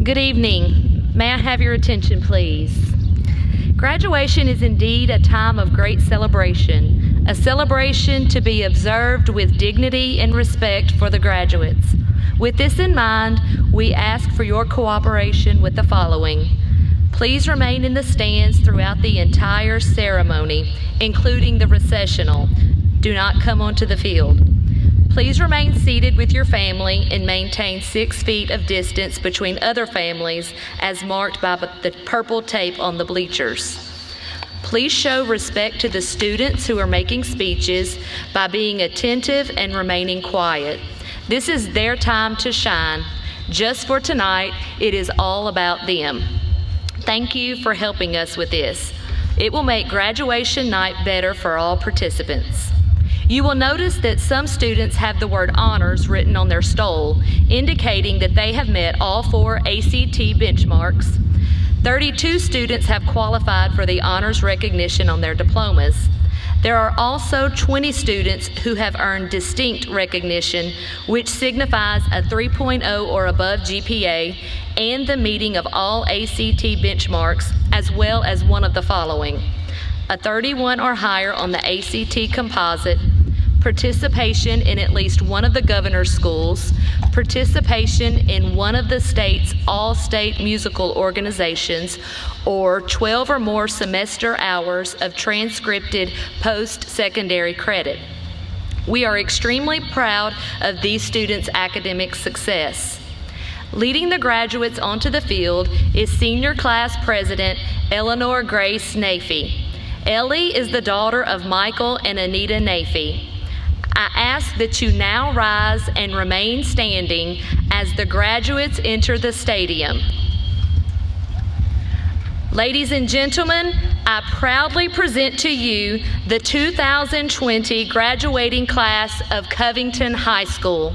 Good evening. May I have your attention, please? Graduation is indeed a time of great celebration, a celebration to be observed with dignity and respect for the graduates. With this in mind, we ask for your cooperation with the following. Please remain in the stands throughout the entire ceremony, including the recessional. Do not come onto the field. Please remain seated with your family and maintain 6 feet of distance between other families as marked by the purple tape on the bleachers. Please show respect to the students who are making speeches by being attentive and remaining quiet. This is their time to shine. Just for tonight, it is all about them. Thank you for helping us with this. It will make graduation night better for all participants. You will notice that some students have the word honors written on their stole, indicating that they have met all 4 ACT benchmarks. 32 students have qualified for the honors recognition on their diplomas. There are also 20 students who have earned distinct recognition, which signifies a 3.0 or above GPA and the meeting of all ACT benchmarks, as well as one of the following: a 31 or higher on the ACT composite, participation in at least one of the governor's schools, participation in one of the state's all-state musical organizations, or 12 or more semester hours of transcripted post-secondary credit. We are extremely proud of these students' academic success. Leading the graduates onto the field is Senior Class President Eleanor Grace Nafee. Ellie is the daughter of Michael and Anita Nafee. I ask that you now rise and remain standing as the graduates enter the stadium. Ladies and gentlemen, I proudly present to you the 2020 graduating class of Covington High School.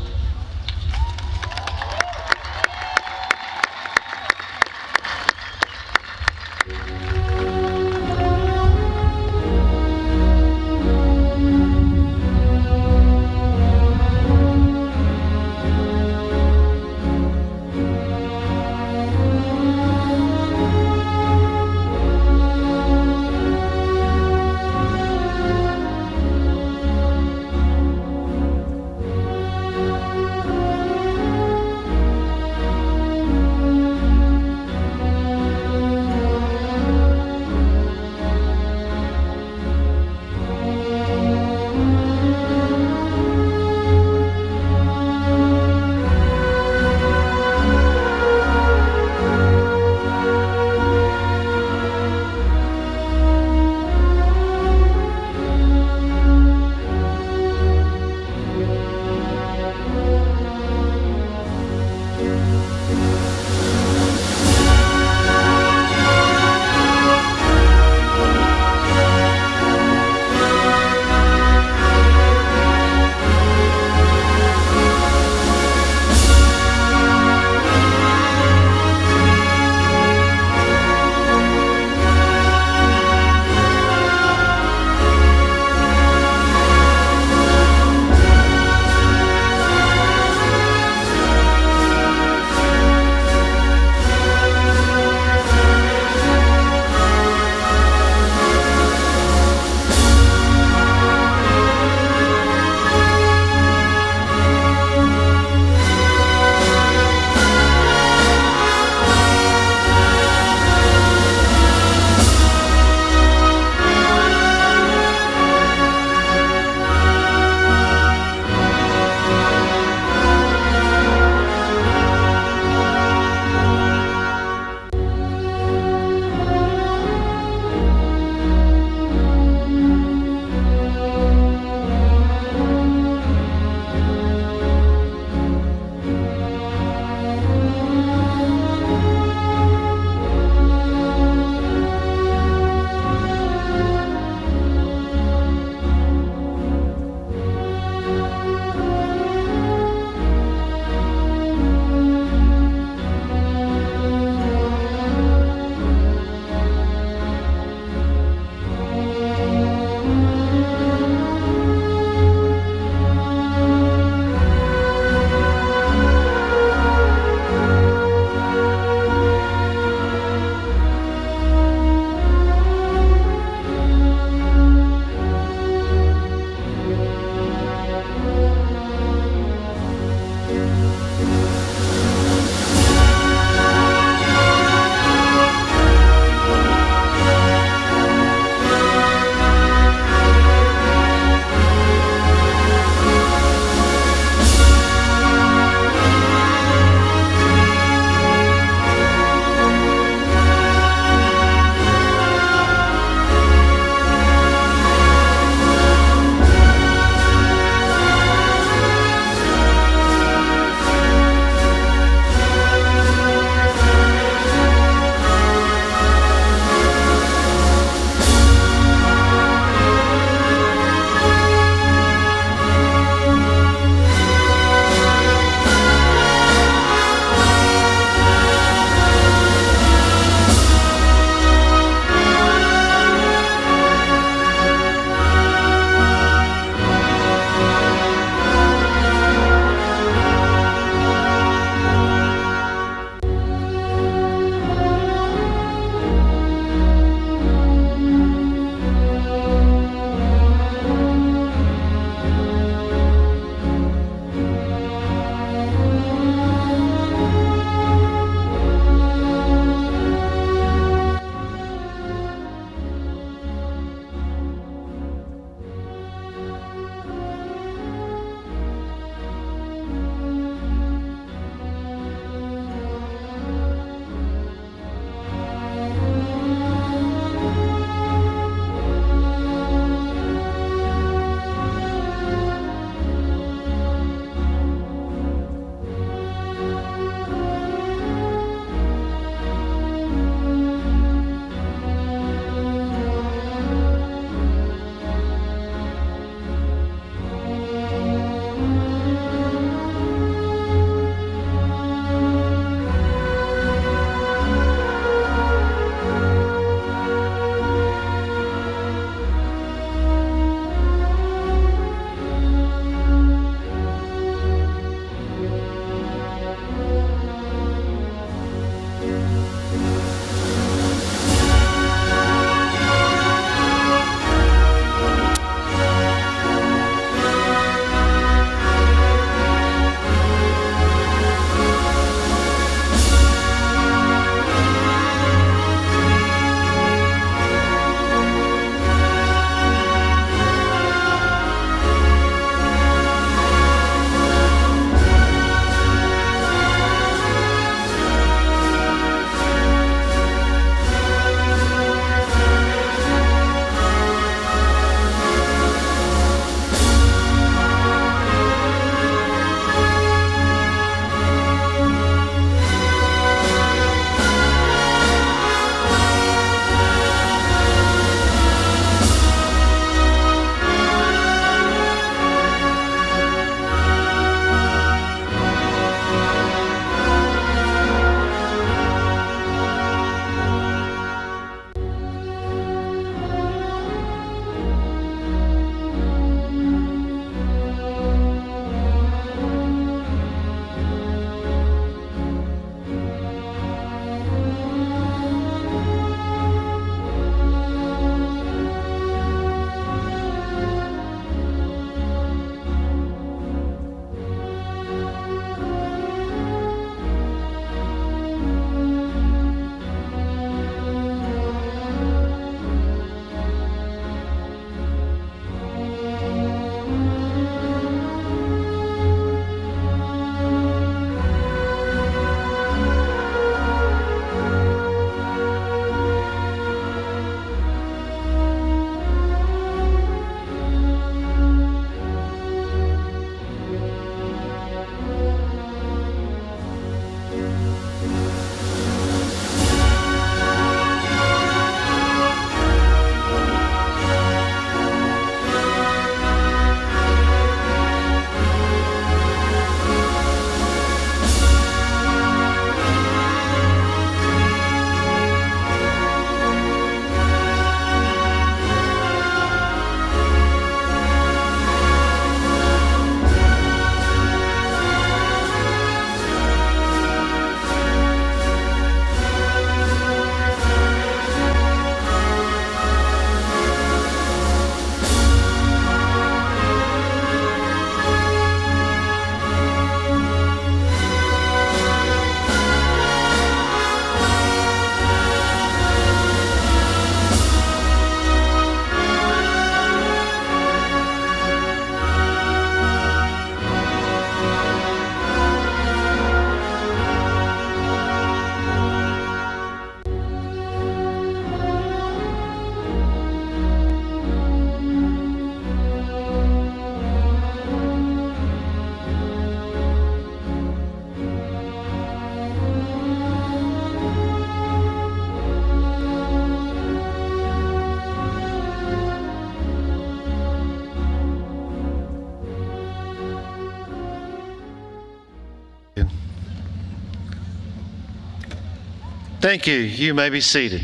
Thank you. You may be seated.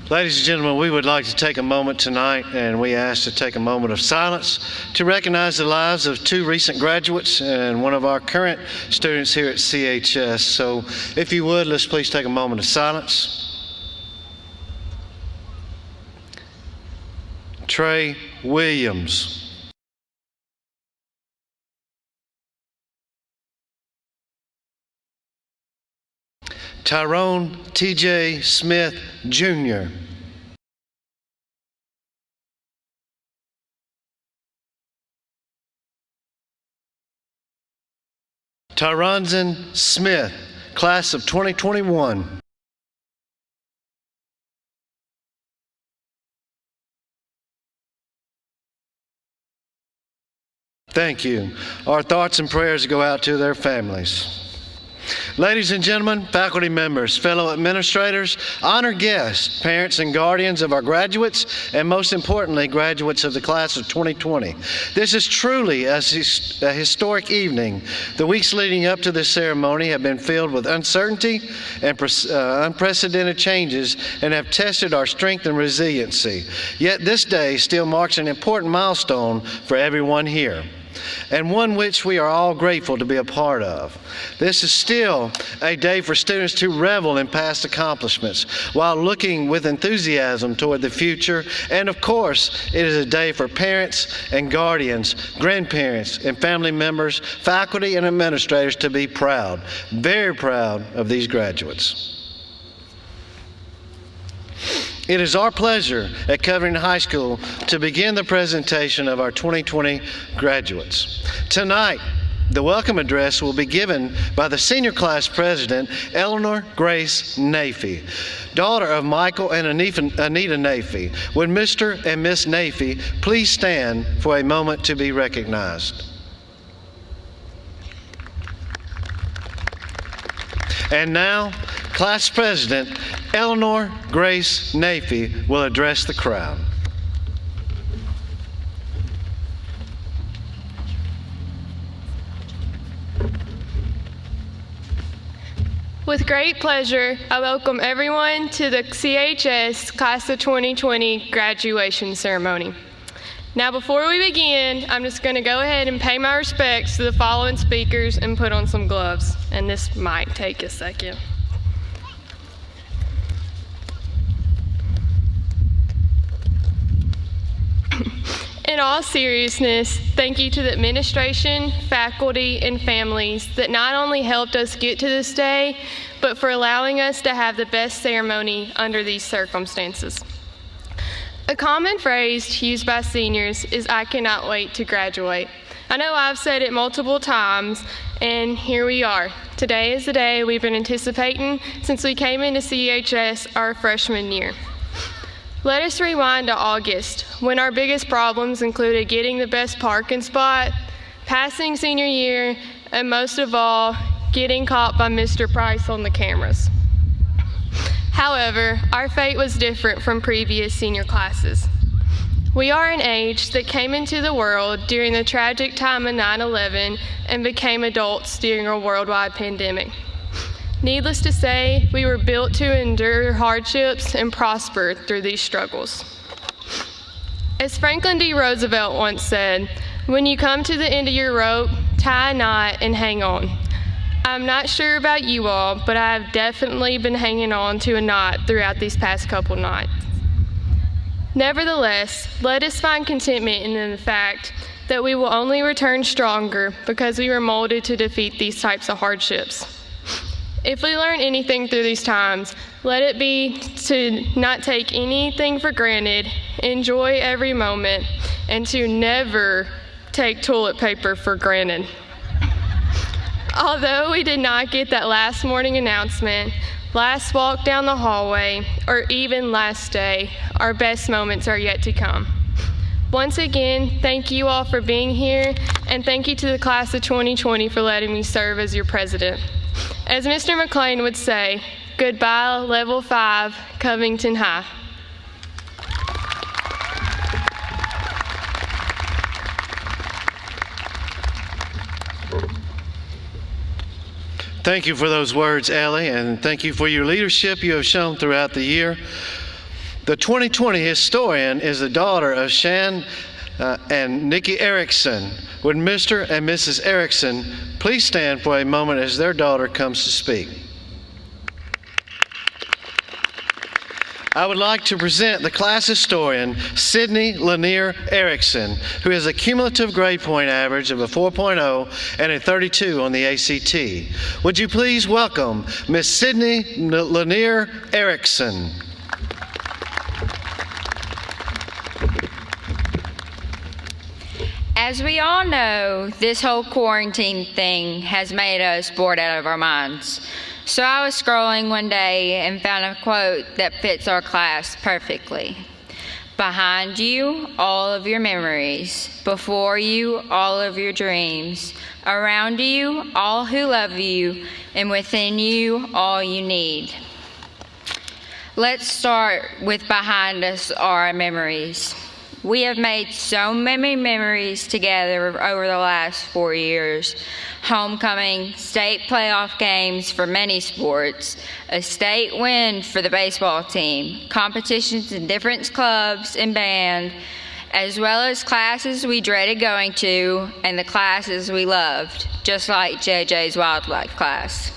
Ladies and gentlemen, we would like to take a moment tonight, and we ask to take a moment of silence to recognize the lives of two recent graduates and one of our current students here at CHS. So if you would, let's please take a moment of silence. Trey Williams. Tyrone T.J. Smith, Jr. Tyronzen Smith, class of 2021. Thank you. Our thoughts and prayers go out to their families. Ladies and gentlemen, faculty members, fellow administrators, honored guests, parents and guardians of our graduates, and most importantly, graduates of the class of 2020. This is truly a historic evening. The weeks leading up to this ceremony have been filled with uncertainty and unprecedented changes and have tested our strength and resiliency. Yet this day still marks an important milestone for everyone here, and one which we are all grateful to be a part of. This is still a day for students to revel in past accomplishments while looking with enthusiasm toward the future. And of course, it is a day for parents and guardians, grandparents and family members, faculty and administrators to be proud, very proud of these graduates. It is our pleasure at Covington High School to begin the presentation of our 2020 graduates. Tonight, the welcome address will be given by the senior class president, Eleanor Grace Nafee, daughter of Michael and Anita Nafee. Would Mr. and Miss Nafee please stand for a moment to be recognized? And now, Class President Eleanor Grace Nafee will address the crowd. With great pleasure, I welcome everyone to the CHS Class of 2020 graduation ceremony. Now, before we begin, I'm just going to go ahead and pay my respects to the following speakers and put on some gloves. And this might take a second. In all seriousness, thank you to the administration, faculty, and families that not only helped us get to this day, but for allowing us to have the best ceremony under these circumstances. A common phrase used by seniors is, "I cannot wait to graduate." I know I've said it multiple times, and here we are. Today is the day we've been anticipating since we came into CHS our freshman year. Let us rewind to August, when our biggest problems included getting the best parking spot, passing senior year, and most of all, getting caught by Mr. Price on the cameras. However, our fate was different from previous senior classes. We are an age that came into the world during the tragic time of 9/11 and became adults during a worldwide pandemic. Needless to say, we were built to endure hardships and prosper through these struggles. As Franklin D. Roosevelt once said, "When you come to the end of your rope, tie a knot and hang on." I'm not sure about you all, but I've definitely been hanging on to a knot throughout these past couple nights. Nevertheless, let us find contentment in the fact that we will only return stronger because we were molded to defeat these types of hardships. If we learn anything through these times, let it be to not take anything for granted, enjoy every moment, and to never take toilet paper for granted. Although we did not get that last morning announcement, last walk down the hallway, or even last day, our best moments are yet to come. Once again, thank you all for being here, and thank you to the class of 2020 for letting me serve as your president. As Mr. McLean would say, goodbye, Level 5, Covington High. Thank you for those words, Ellie, and thank you for your leadership you have shown throughout the year. The 2020 historian is the daughter of Shan and Nikki Erickson. Would Mr. and Mrs. Erickson please stand for a moment as their daughter comes to speak? I would like to present the class historian, Sidney Lanier Erickson, who has a cumulative grade point average of a 4.0 and a 32 on the ACT. Would you please welcome Miss Sidney Lanier Erickson. As we all know, this whole quarantine thing has made us bored out of our minds. So I was scrolling one day and found a quote that fits our class perfectly. Behind you, all of your memories. Before you, all of your dreams. Around you, all who love you. And within you, all you need. Let's start with behind us are our memories. We have made so many memories together over the last 4 years. Homecoming, state playoff games for many sports, a state win for the baseball team, competitions in different clubs and band, as well as classes we dreaded going to and the classes we loved, just like JJ's wildlife class.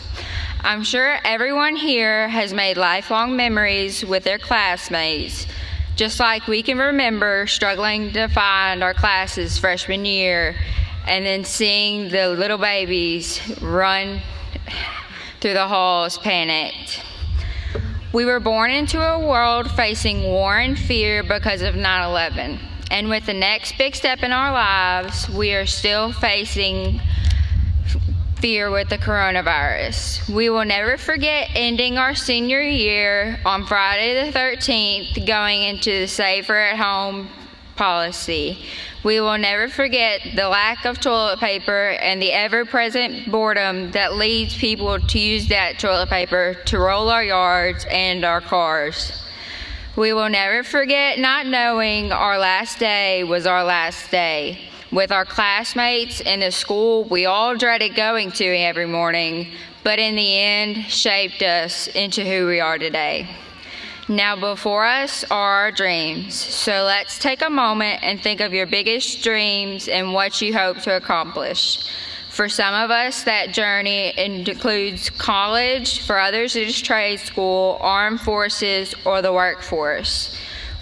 I'm sure everyone here has made lifelong memories with their classmates, just like we can remember struggling to find our classes freshman year and then seeing the little babies run through the halls panicked. We were born into a world facing war and fear because of 9/11. And with the next big step in our lives, we are still facing fear with the coronavirus. We will never forget ending our senior year on Friday the 13th, going into the safer at home policy. We will never forget the lack of toilet paper and the ever-present boredom that leads people to use that toilet paper to roll our yards and our cars. We will never forget not knowing our last day was our last day. With our classmates in the school we all dreaded going to every morning, but in the end shaped us into who we are today. Now before us are our dreams, so let's take a moment and think of your biggest dreams and what you hope to accomplish. For some of us, that journey includes college, for others it is trade school, armed forces, or the workforce.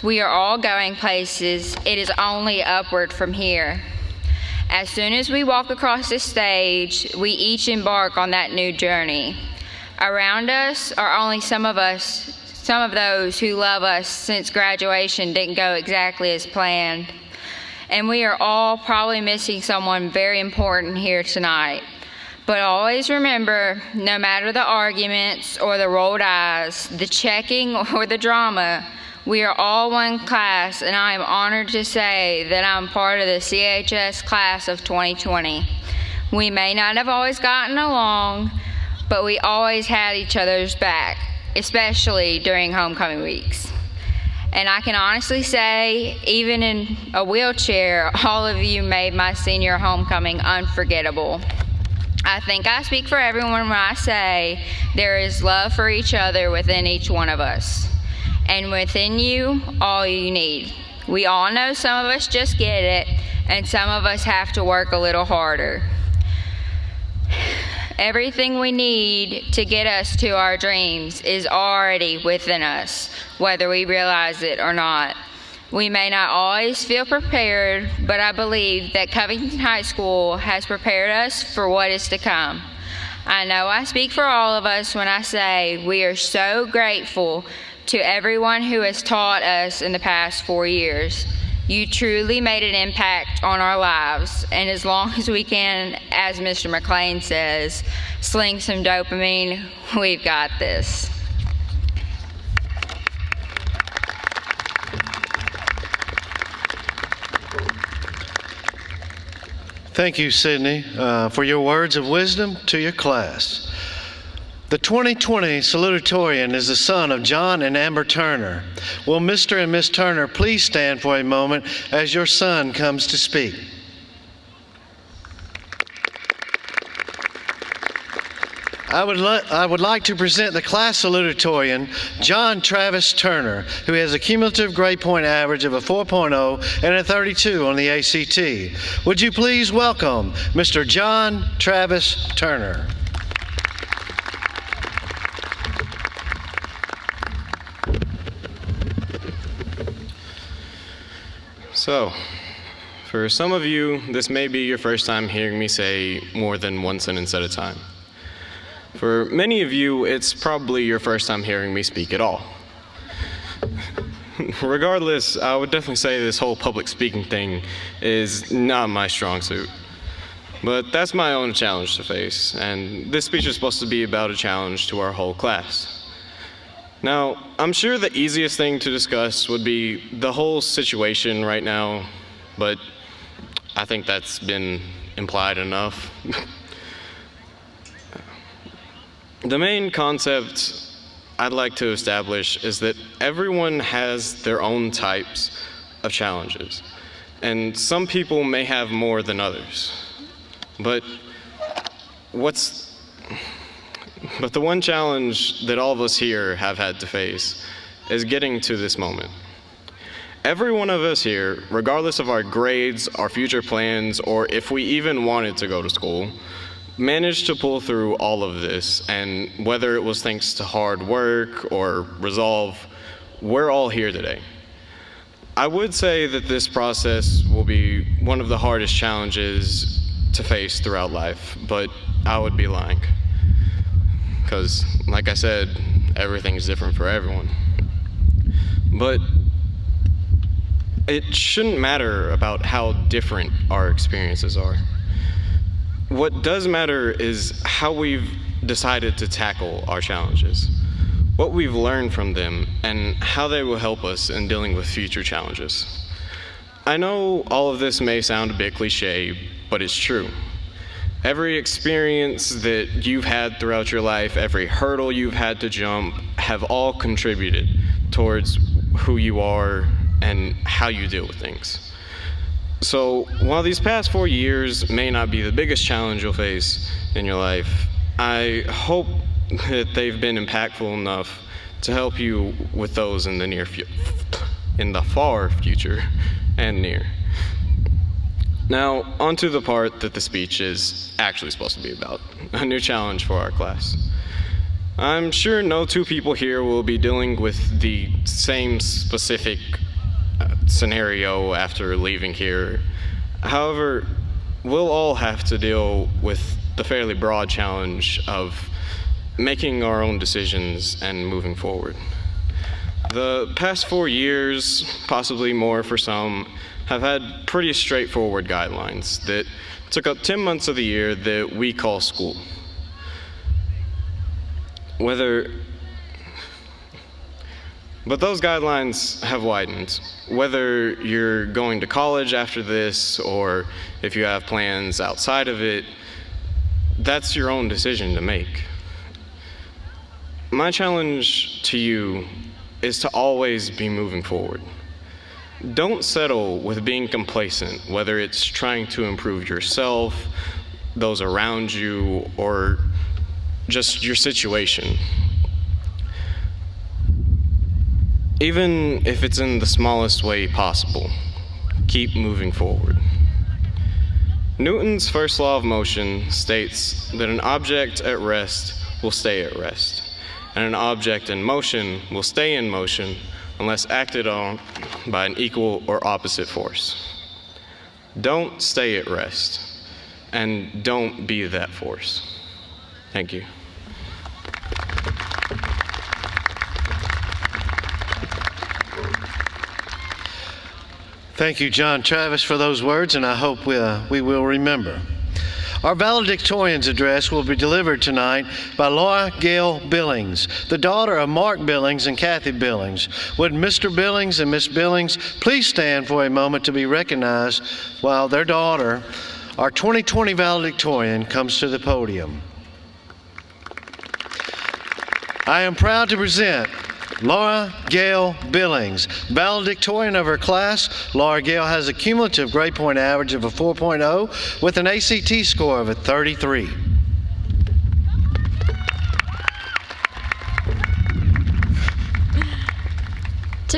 We are all going places. It is only upward from here. As soon as we walk across the stage, we each embark on that new journey. Around us are only some of those who love us since graduation didn't go exactly as planned. And we are all probably missing someone very important here tonight. But always remember, no matter the arguments or the rolled eyes, the checking or the drama, we are all one class, and I am honored to say that I'm part of the CHS class of 2020. We may not have always gotten along, but we always had each other's back, especially during homecoming weeks. And I can honestly say, even in a wheelchair, all of you made my senior homecoming unforgettable. I think I speak for everyone when I say there is love for each other within each one of us. And within you, all you need. We all know some of us just get it, and some of us have to work a little harder. Everything we need to get us to our dreams is already within us, whether we realize it or not. We may not always feel prepared, but I believe that Covington High School has prepared us for what is to come. I know I speak for all of us when I say we are so grateful to everyone who has taught us in the past 4 years. You truly made an impact on our lives, and as long as we can, as Mr. McLean says, sling some dopamine, we've got this. Thank you, Sidney, for your words of wisdom to your class. The 2020 Salutatorian is the son of John and Amber Turner. Will Mr. and Miss Turner please stand for a moment as your son comes to speak? I would like to present the class salutatorian, John Travis Turner, who has a cumulative grade point average of a 4.0 and a 32 on the ACT. Would you please welcome Mr. John Travis Turner. So, for some of you, this may be your first time hearing me say more than one sentence at a time. For many of you, it's probably your first time hearing me speak at all. Regardless, I would definitely say this whole public speaking thing is not my strong suit. But that's my own challenge to face, and this speech is supposed to be about a challenge to our whole class. Now, I'm sure the easiest thing to discuss would be the whole situation right now, but I think that's been implied enough. The main concept I'd like to establish is that everyone has their own types of challenges, and some people may have more than others. But the one challenge that all of us here have had to face is getting to this moment. Every one of us here, regardless of our grades, our future plans, or if we even wanted to go to school, managed to pull through all of this, and whether it was thanks to hard work or resolve, we're all here today. I would say that this process will be one of the hardest challenges to face throughout life, but I would be lying. Because, like I said, everything's different for everyone. But it shouldn't matter about how different our experiences are. What does matter is how we've decided to tackle our challenges, what we've learned from them, and how they will help us in dealing with future challenges. I know all of this may sound a bit cliche, but it's true. Every experience that you've had throughout your life, every hurdle you've had to jump, have all contributed towards who you are and how you deal with things. So while these past 4 years may not be the biggest challenge you'll face in your life, I hope that they've been impactful enough to help you with those in the far future and near. Now, onto the part that the speech is actually supposed to be about, a new challenge for our class. I'm sure no two people here will be dealing with the same specific scenario after leaving here. However, we'll all have to deal with the fairly broad challenge of making our own decisions and moving forward. The past 4 years, possibly more for some, have had pretty straightforward guidelines that took up 10 months of the year that we call school. But those guidelines have widened. Whether you're going to college after this or if you have plans outside of it, that's your own decision to make. My challenge to you is to always be moving forward. Don't settle with being complacent, whether it's trying to improve yourself, those around you, or just your situation. Even if it's in the smallest way possible, keep moving forward. Newton's first law of motion states that an object at rest will stay at rest, and an object in motion will stay in motion unless acted on by an equal or opposite force. Don't stay at rest, and don't be that force. Thank you. Thank you, John Travis, for those words, and I hope we will remember. Our Valedictorian's address will be delivered tonight by Laura Gail Billings, the daughter of Mark Billings and Kathy Billings. Would Mr. Billings and Miss Billings please stand for a moment to be recognized while their daughter, our 2020 valedictorian, comes to the podium. I am proud to present Laura Gail Billings, valedictorian of her class. Laura Gail has a cumulative grade point average of a 4.0 with an ACT score of a 33.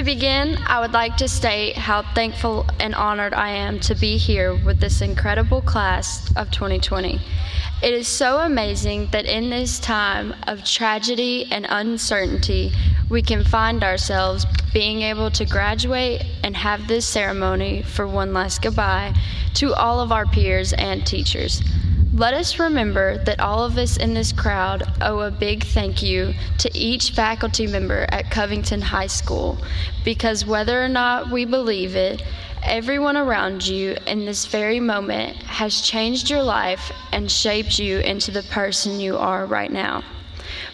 begin, I would like to state how thankful and honored I am to be here with this incredible class of 2020. It is so amazing that in this time of tragedy and uncertainty, we can find ourselves being able to graduate and have this ceremony for one last goodbye to all of our peers and teachers. Let us remember that all of us in this crowd owe a big thank you to each faculty member at Covington High School, because whether or not we believe it, everyone around you in this very moment has changed your life and shaped you into the person you are right now.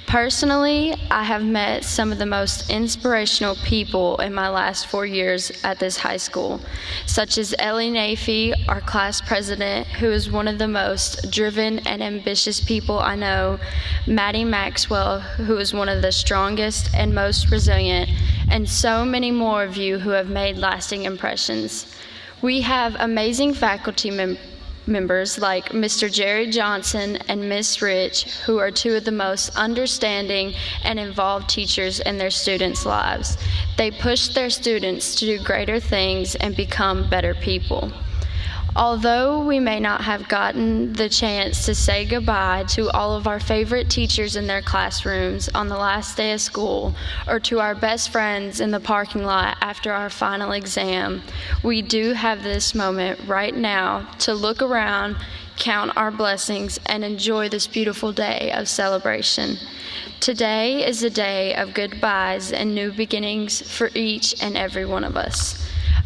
Personally, I have met some of the most inspirational people in my last 4 years at this high school, such as Ellie Nafee, our class president, who is one of the most driven and ambitious people I know, Maddie Maxwell, who is one of the strongest and most resilient, and so many more of you who have made lasting impressions. We have amazing faculty members like Mr. Jerry Johnson and Miss Rich, who are two of the most understanding and involved teachers in their students' lives. They push their students to do greater things and become better people. Although we may not have gotten the chance to say goodbye to all of our favorite teachers in their classrooms on the last day of school, or to our best friends in the parking lot after our final exam, we do have this moment right now to look around, count our blessings, and enjoy this beautiful day of celebration. Today is a day of goodbyes and new beginnings for each and every one of us.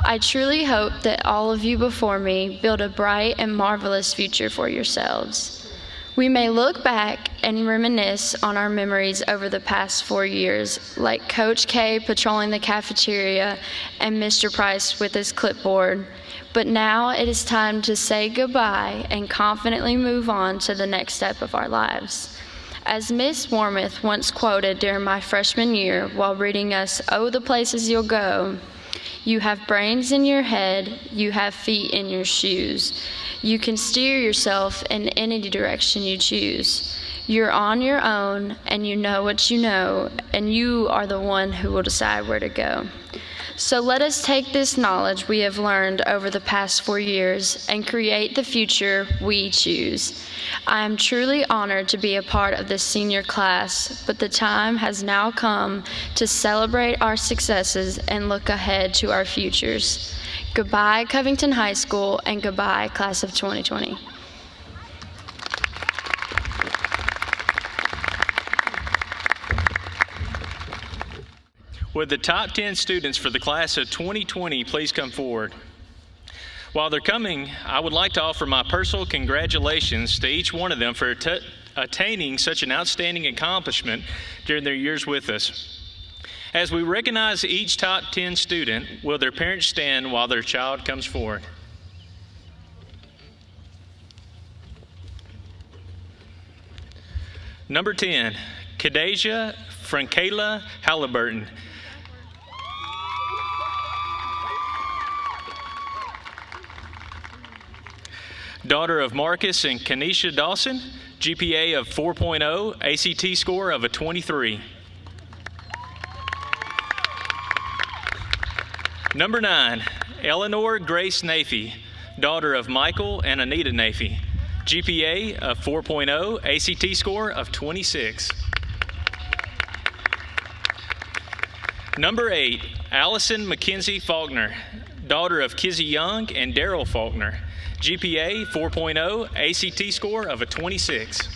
I truly hope that all of you before me build a bright and marvelous future for yourselves. We may look back and reminisce on our memories over the past 4 years, like Coach K patrolling the cafeteria and Mr. Price with his clipboard. But now it is time to say goodbye and confidently move on to the next step of our lives. As Miss Warmoth once quoted during my freshman year while reading us "Oh, the Places You'll Go," "You have brains in your head, you have feet in your shoes. You can steer yourself in any direction you choose. You're on your own, and you know what you know, and you are the one who will decide where to go." So let us take this knowledge we have learned over the past 4 years and create the future we choose. I am truly honored to be a part of this senior class, but the time has now come to celebrate our successes and look ahead to our futures. Goodbye, Covington High School, and goodbye, class of 2020. Would the top 10 students for the class of 2020 please come forward? While they're coming, I would like to offer my personal congratulations to each one of them for attaining such an outstanding accomplishment during their years with us. As we recognize each top 10 student, will their parents stand while their child comes forward? Number 10, Kadasia Frankela Halliburton. Daughter of Marcus and Kanisha Dawson, GPA of 4.0, ACT score of a 23. Number 9, Eleanor Grace Nafee, daughter of Michael and Anita Nafee, GPA of 4.0, ACT score of 26. Number 8, Allison Mackenzie Faulkner, daughter of Kizzy Young and Daryl Faulkner, GPA 4.0, ACT score of a 26.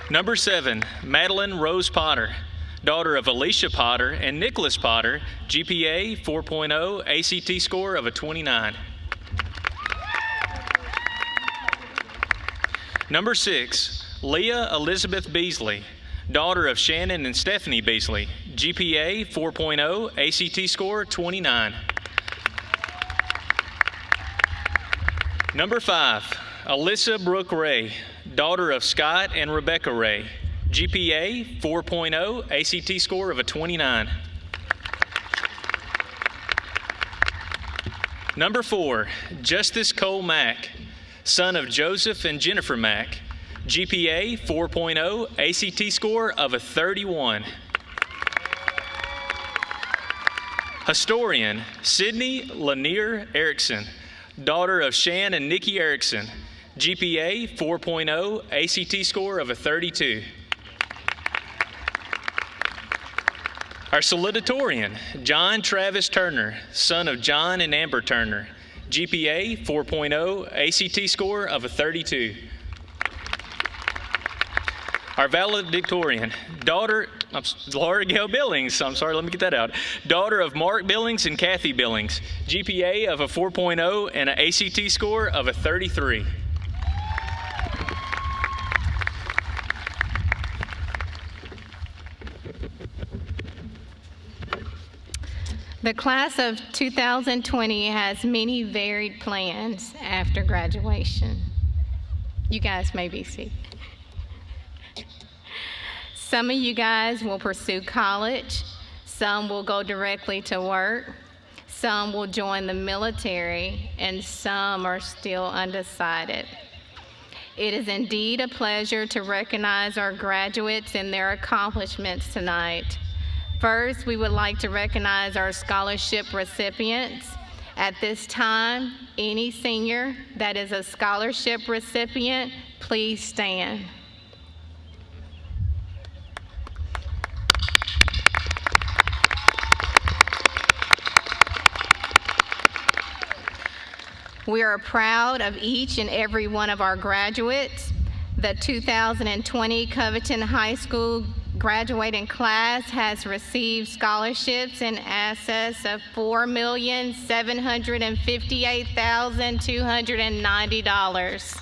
Number 7, Madeline Rose Potter, daughter of Alicia Potter and Nicholas Potter, GPA 4.0, ACT score of a 29. Number 6, Leah Elizabeth Beasley, daughter of Shannon and Stephanie Beasley, GPA 4.0, ACT score 29. Number 5, Alyssa Brooke Ray, daughter of Scott and Rebecca Ray, GPA 4.0, ACT score of a 29. Number 4, Justice Cole Mack, son of Joseph and Jennifer Mack, GPA 4.0, ACT score of a 31. Historian, Sidney Lanier Erickson, daughter of Shan and Nikki Erickson, GPA 4.0, ACT score of a 32. Our salutatorian, John Travis Turner, son of John and Amber Turner, GPA 4.0, ACT score of a 32. Our valedictorian, Laura Gail Billings, let me get that out. Daughter of Mark Billings and Kathy Billings, GPA of a 4.0 and an ACT score of a 33. The class of 2020 has many varied plans after graduation. You guys may be seated. Some of you guys will pursue college, some will go directly to work, some will join the military, and some are still undecided. It is indeed a pleasure to recognize our graduates and their accomplishments tonight. First, we would like to recognize our scholarship recipients. At this time, any senior that is a scholarship recipient, please stand. We are proud of each and every one of our graduates. The 2020 Covington High School graduating class has received scholarships in excess of $4,758,290.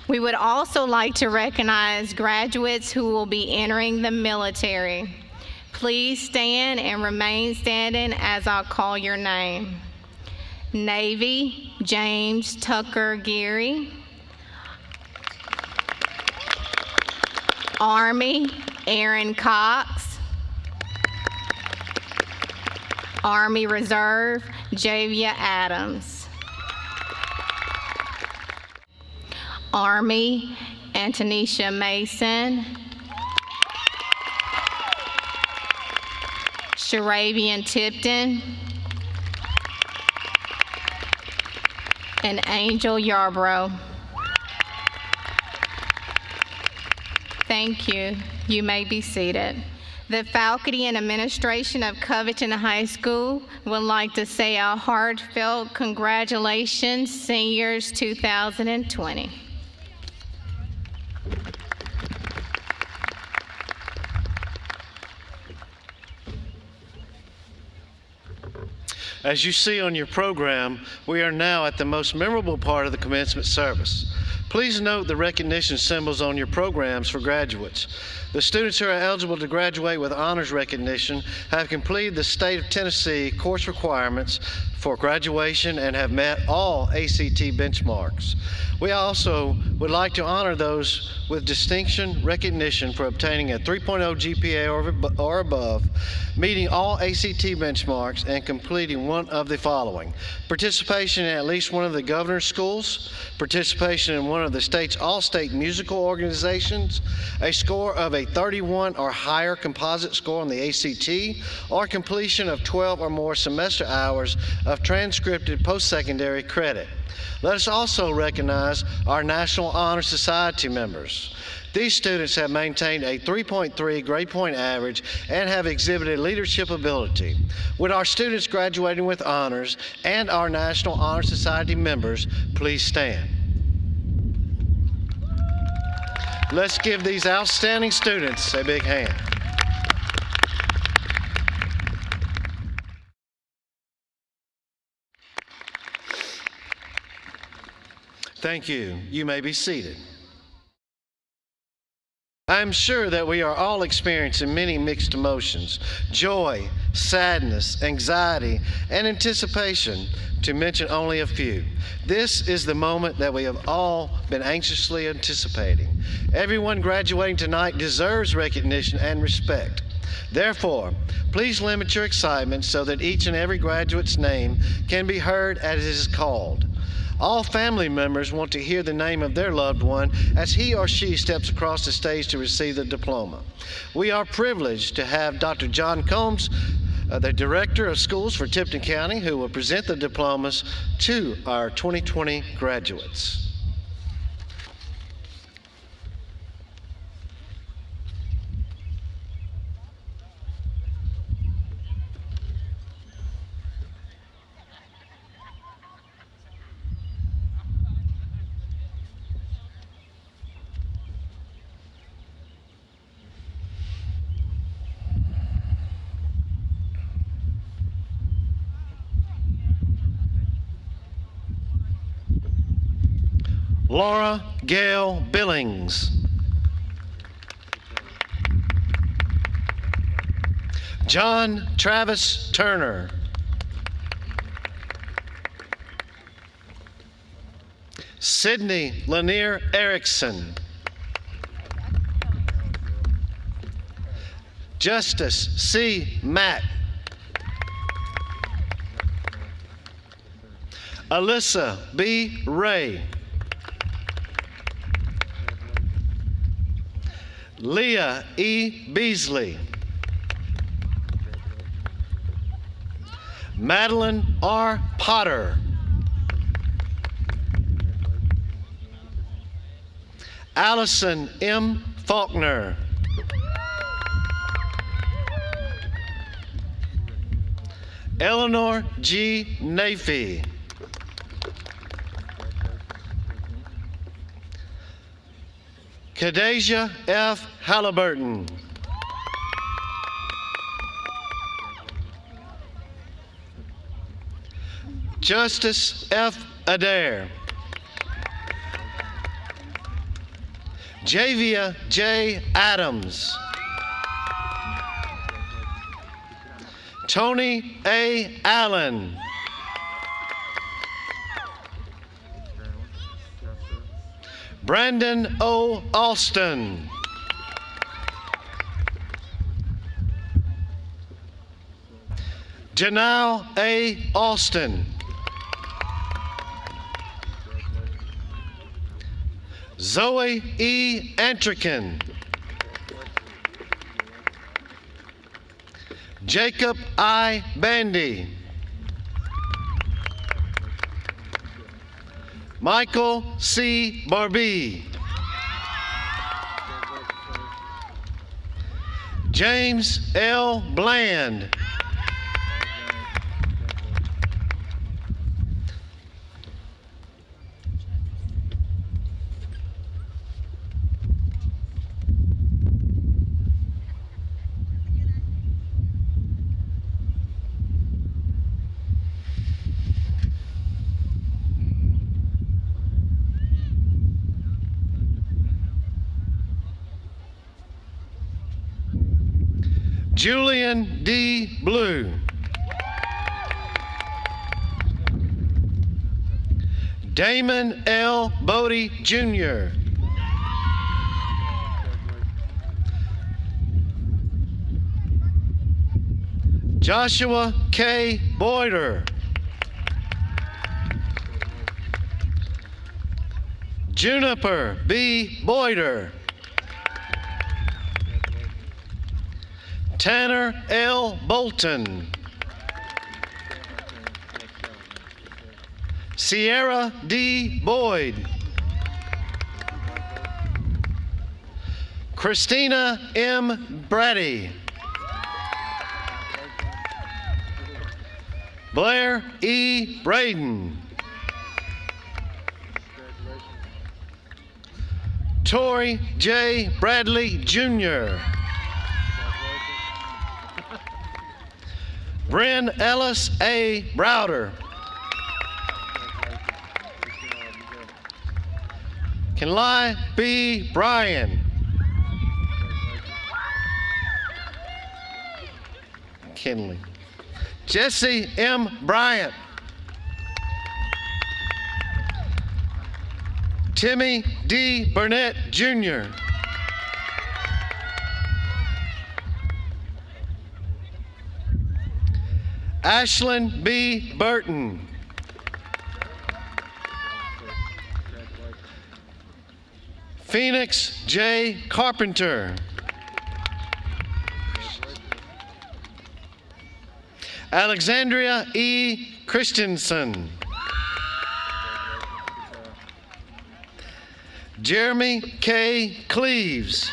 We would also like to recognize graduates who will be entering the military. Please stand and remain standing as I'll call your name. Navy, James Tucker Geary. Army, Aaron Cox. Army Reserve, Javia Adams. Army, Antonisha Mason. Sharavian Tipton. And Angel Yarbrough. Thank you. You may be seated. The faculty and administration of Covington High School would like to say a heartfelt congratulations, seniors 2020. As you see on your program, we are now at the most memorable part of the commencement service. Please note the recognition symbols on your programs for graduates. The students who are eligible to graduate with honors recognition have completed the state of Tennessee course requirements for graduation and have met all ACT benchmarks. We also would like to honor those with distinction recognition for obtaining a 3.0 GPA or above, meeting all ACT benchmarks, and completing one of the following: participation in at least one of the governor's schools, participation in one of the state's all-state musical organizations, a score of a 31 or higher composite score on the ACT, or completion of 12 or more semester hours of transcripted post-secondary credit. Let us also recognize our National Honor Society members. These students have maintained a 3.3 grade point average and have exhibited leadership ability. Would our students graduating with honors and our National Honor Society members please stand? Let's give these outstanding students a big hand. Thank you. You may be seated. I'm sure that we are all experiencing many mixed emotions: joy, sadness, anxiety, and anticipation, to mention only a few. This is the moment that we have all been anxiously anticipating. Everyone graduating tonight deserves recognition and respect. Therefore, please limit your excitement so that each and every graduate's name can be heard as it is called. All family members want to hear the name of their loved one as he or she steps across the stage to receive the diploma. We are privileged to have Dr. John Combs, the Director of Schools for Tipton County, who will present the diplomas to our 2020 graduates. Laura Gail Billings. John Travis Turner. Sidney Lanier Erickson. Justice C. Matt. Alyssa B. Ray. Leah E. Beasley. Madeline R. Potter. Allison M. Faulkner. Eleanor G. Nafee. Kadasia F. Halliburton. Justice F. Adair. Javia J. Adams. Tony A. Allen. Brandon O. Alston. Janelle A. Alston. Zoe E. Antrican. Jacob I. Bandy. Michael C. Barbee. James L. Bland. Julian D. Blue. Damon L. Bodie, Jr. Joshua K. Boyder. Juniper B. Boyder. Tanner L. Bolton. Sierra D. Boyd. Christina M. Brady. Blair E. Braden. Tori J. Bradley, Jr. Bryn Ellis A. Browder. Kenlai B. Bryan. Kinley. Jesse M. Bryant. Timmy D. Burnett, Jr. Ashlyn B. Burton. Phoenix J. Carpenter. Alexandria E. Christensen. Jeremy K. Cleaves.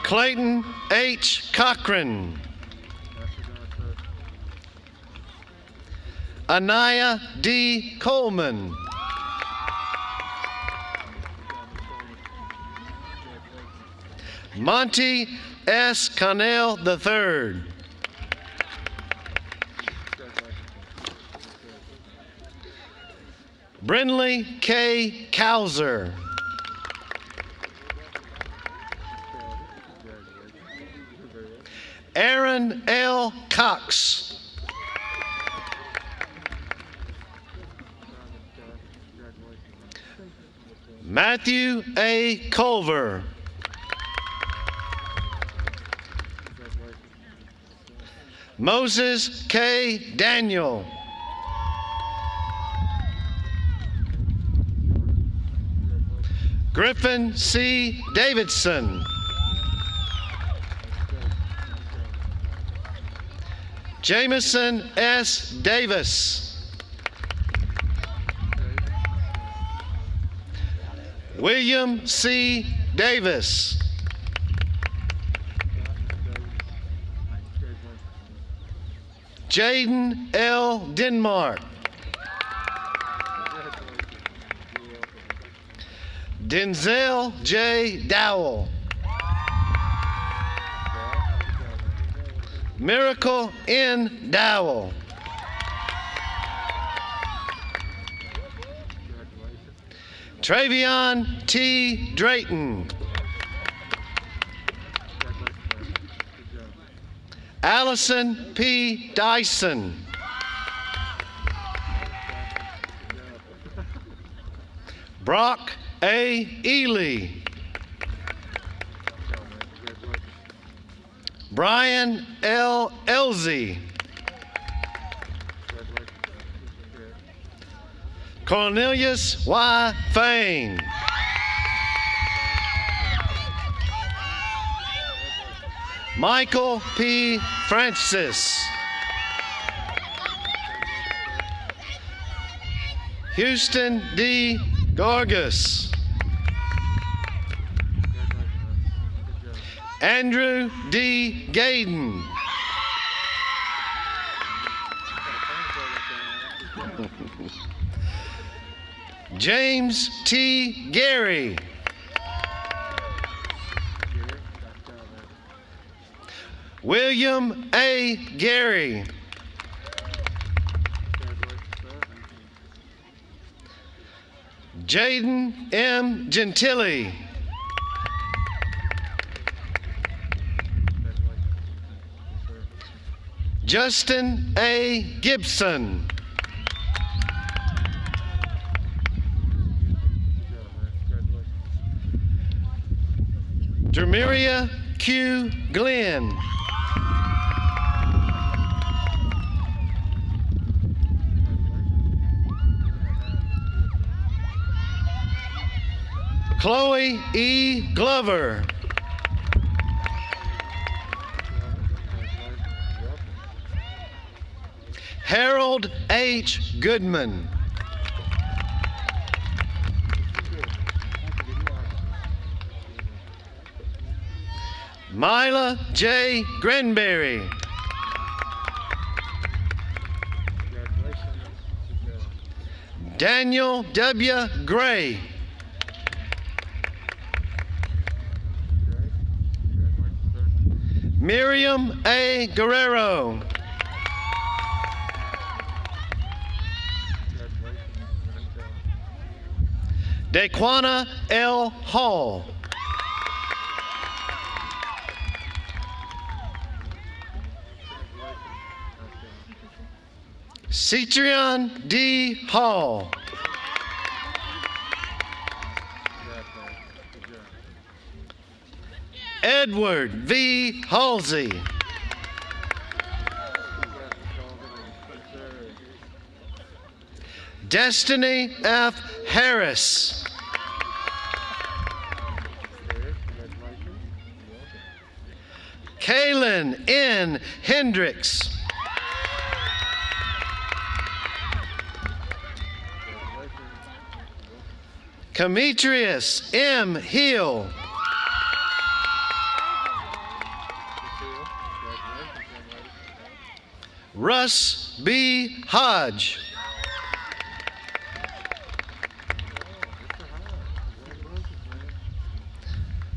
Clayton H. Cochran. Anaya D. Coleman. Monty S. Connell III. Brindley K. Cowser. Aaron L. Cox. Matthew A. Culver. Moses K. Daniel. Griffin C. Davidson. Jameson S. Davis. William C. Davis. Jaden L. Denmark. Denzel J. Dowell. Miracle N. Dowell. Travion T. Drayton. Allison P. Dyson. Brock A. Ely. Brian L. Elzey. Cornelius Y. Fain. Michael P. Francis. Houston D. Gargus. Andrew D. Gaden. James T. Gary. William A. Gary. Jaden M. Gentili. Justin A. Gibson. Jermiria Q. Glenn. Chloe E. Glover. Harold H. Goodman. Mila J. Granberry. Daniel W. Gray. Miriam A. Guerrero. Daquana L. Hall. Cetrion D. Hall. Edward V. Halsey. Destiny F. Harris. Kaylin N. Hendricks. Demetrius M. Hill. Russ B. Hodge.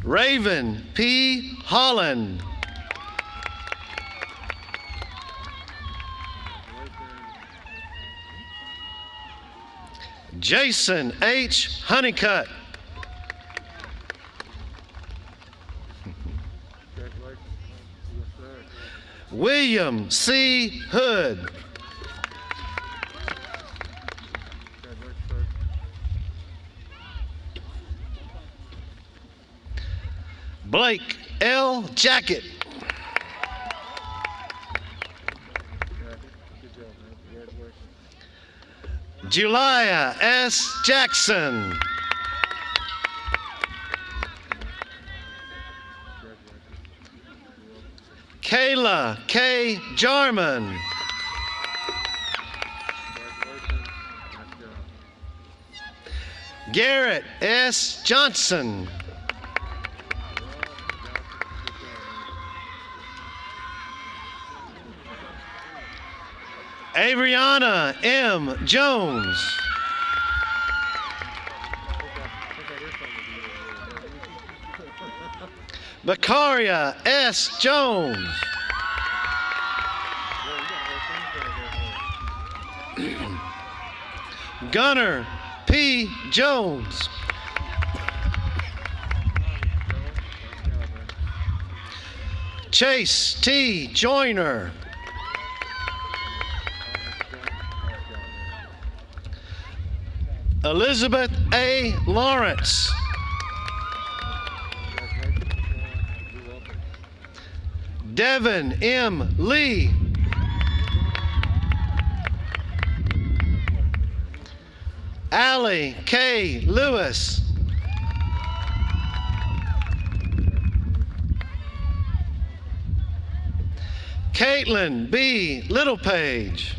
Raven P. Holland. Jason H. Honeycutt. William C. Hood. Blake L. Jacket. Julia S. Jackson. Kayla K. Jarman. Garrett S. Johnson. Avriana M. Jones. Macaria S. Jones. Gunnar P. Jones. Chase T. Joyner. Elizabeth A. Lawrence. Devin M. Lee. Allie K. Lewis. Caitlin B. Littlepage.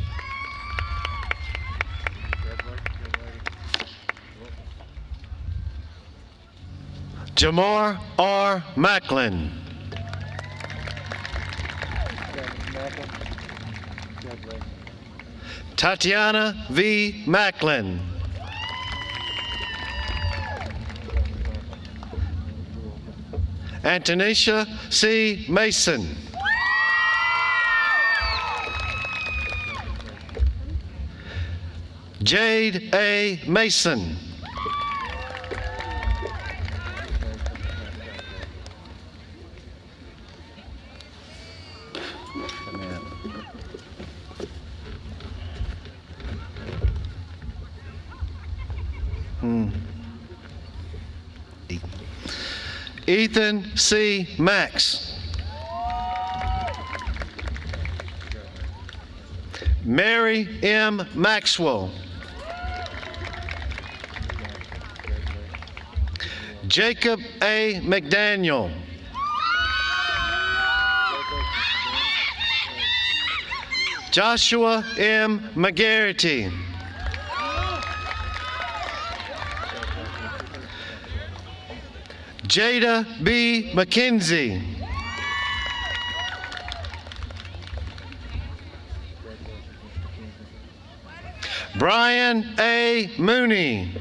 Jamar R. Macklin. Tatiana V. Macklin. Antonisha C. Mason. Jade A. Mason. Ethan C. Max. Mary M. Maxwell. Jacob A. McDaniel. Joshua M. McGarity. Jada B. McKenzie. Brian A. Mooney.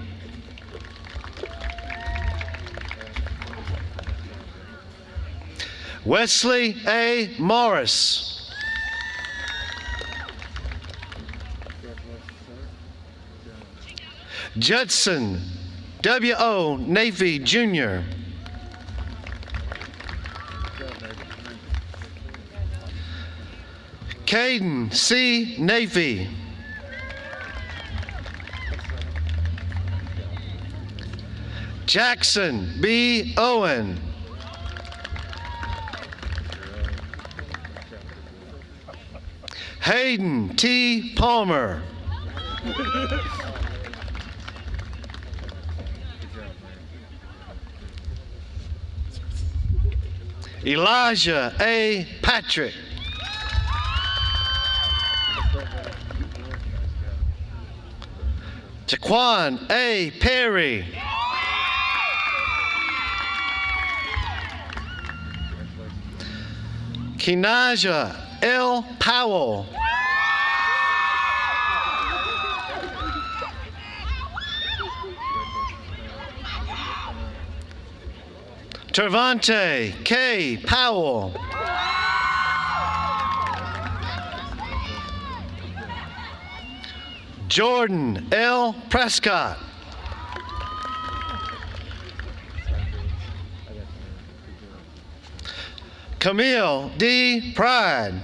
Wesley A. Morris. Judson W.O. Navy Jr. Caden C. Navy. Jackson B. Owen. Hayden T. Palmer. Elijah A. Patrick. Jaquan A. Perry. Kenaja L. Powell. Tervante K. Powell. Jordan L. Prescott. Camille D. Pride.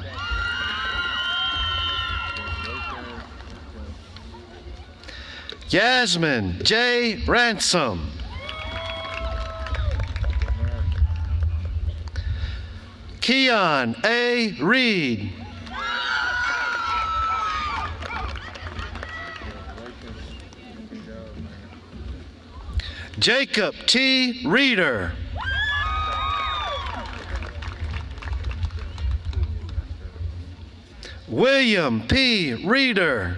Yasmin J. Ransom. Keon A. Reed. Jacob T. Reeder. William P. Reeder.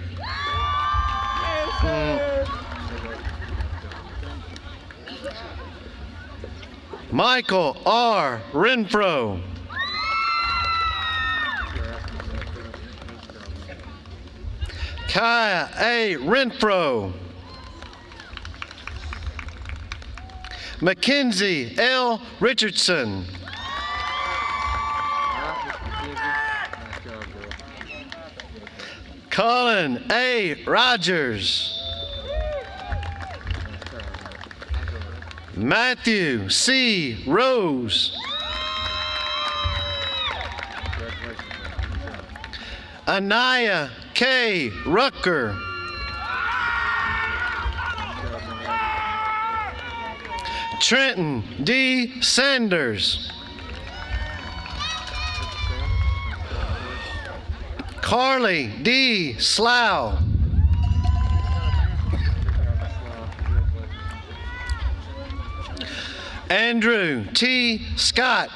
Michael R. Renfro. Kaya A. Renfro. Mackenzie L. Richardson. Colin A. Rogers. Matthew C. Rose. Anaya K. Rucker. Trenton D. Sanders. Carly D. Slough. Andrew T. Scott.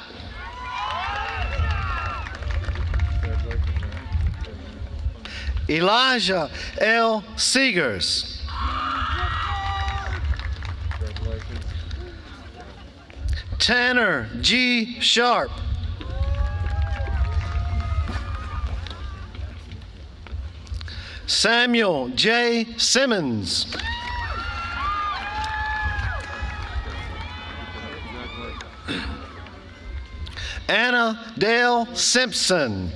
Elijah L. Seegers. Tanner G. Sharp. Samuel J. Simmons. Anna Dale Simpson.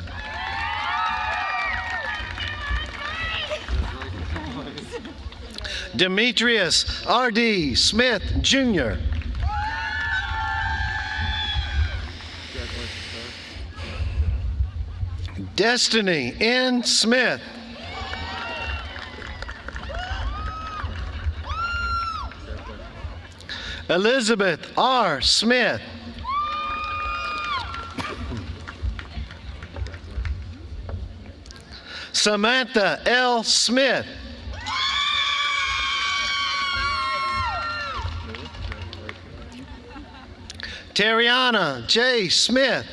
Demetrius R.D. Smith, Jr. Destiny N. Smith. Elizabeth R. Smith. Samantha L. Smith. Terriana J. Smith.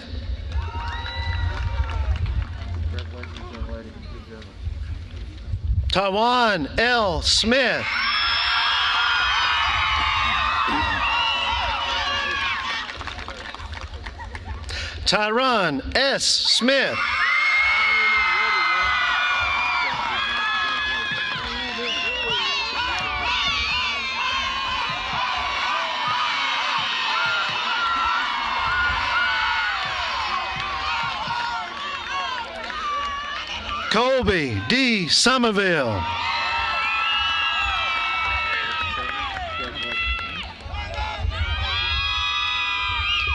Tawan L. Smith. Tyron S. Smith. Colby D. Somerville.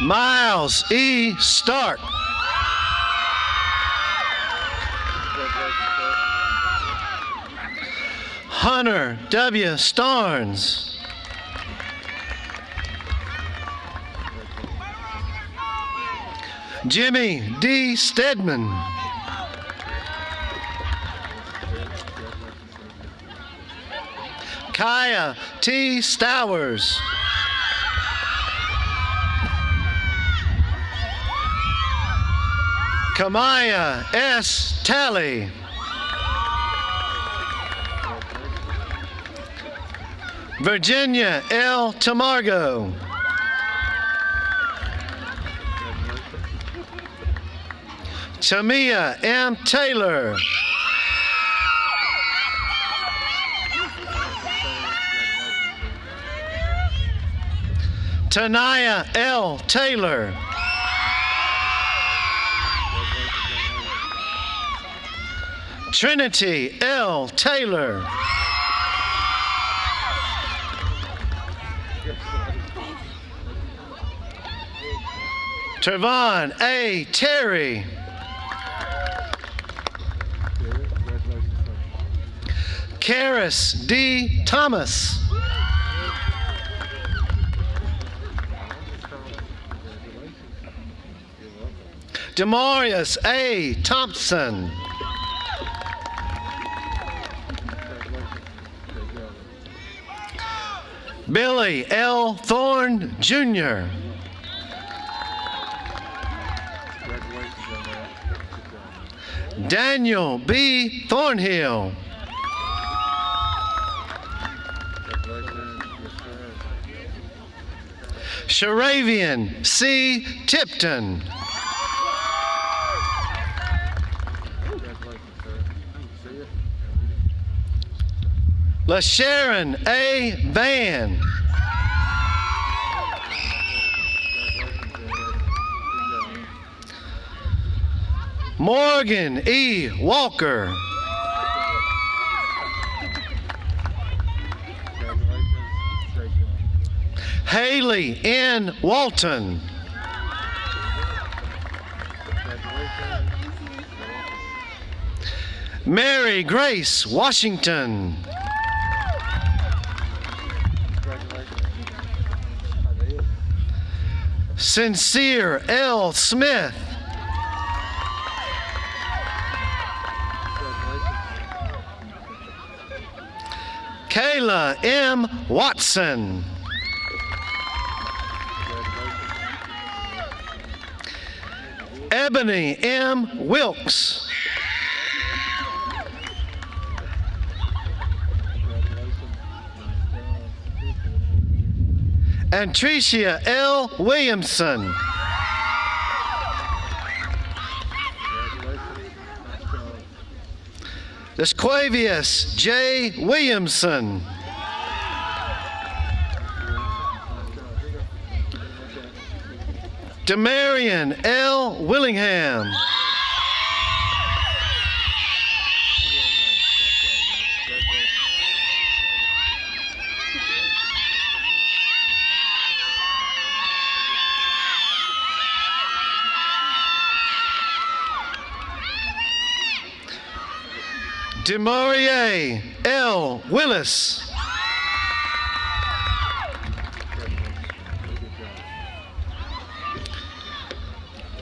Miles E. Stark. Hunter W. Starnes. Jimmy D. Stedman. Kaya T. Stowers. Kamaya S. Talley. Virginia L. Tamargo. Tamia M. Taylor. Tanaya L. Taylor. Trinity L. Taylor. Trevon A. Terry. Karis D. Thomas. Demarius A. Thompson. Billy L. Thorne Jr. Daniel B. Thornhill. Sharavian C. Tipton. LaSharon A. Van. Morgan E. Walker. Haley N. Walton. Mary Grace Washington. Sincere L. Smith. Kayla M. Watson. Ebony M. Wilkes. And Tricia L. Williamson. Desquavius J. Williamson. Demarion L. Willingham. Demarier L. Willis.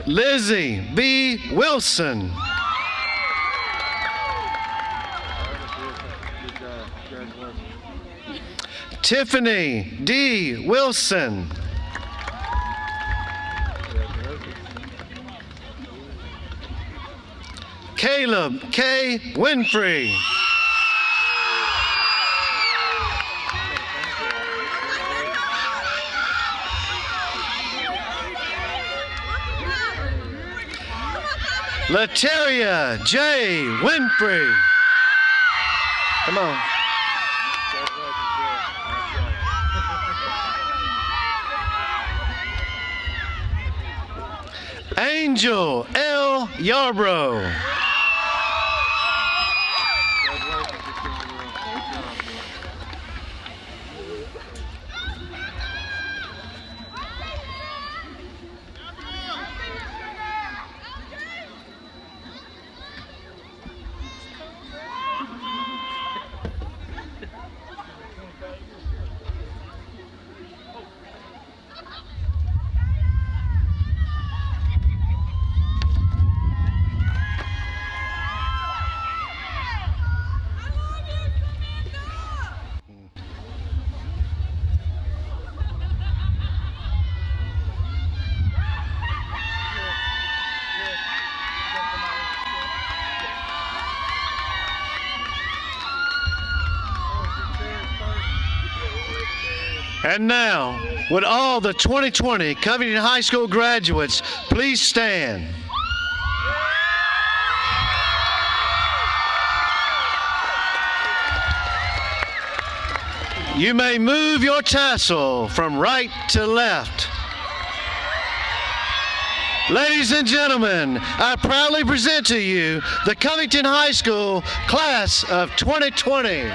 Lizzie B. Wilson. Tiffany D. Wilson. Caleb K. Winfrey. Lateria J. Winfrey. Come on. Angel L. Yarbrough. And now, would all the 2020 Covington High School graduates please stand? You may move your tassel from right to left. Ladies and gentlemen, I proudly present to you the Covington High School Class of 2020.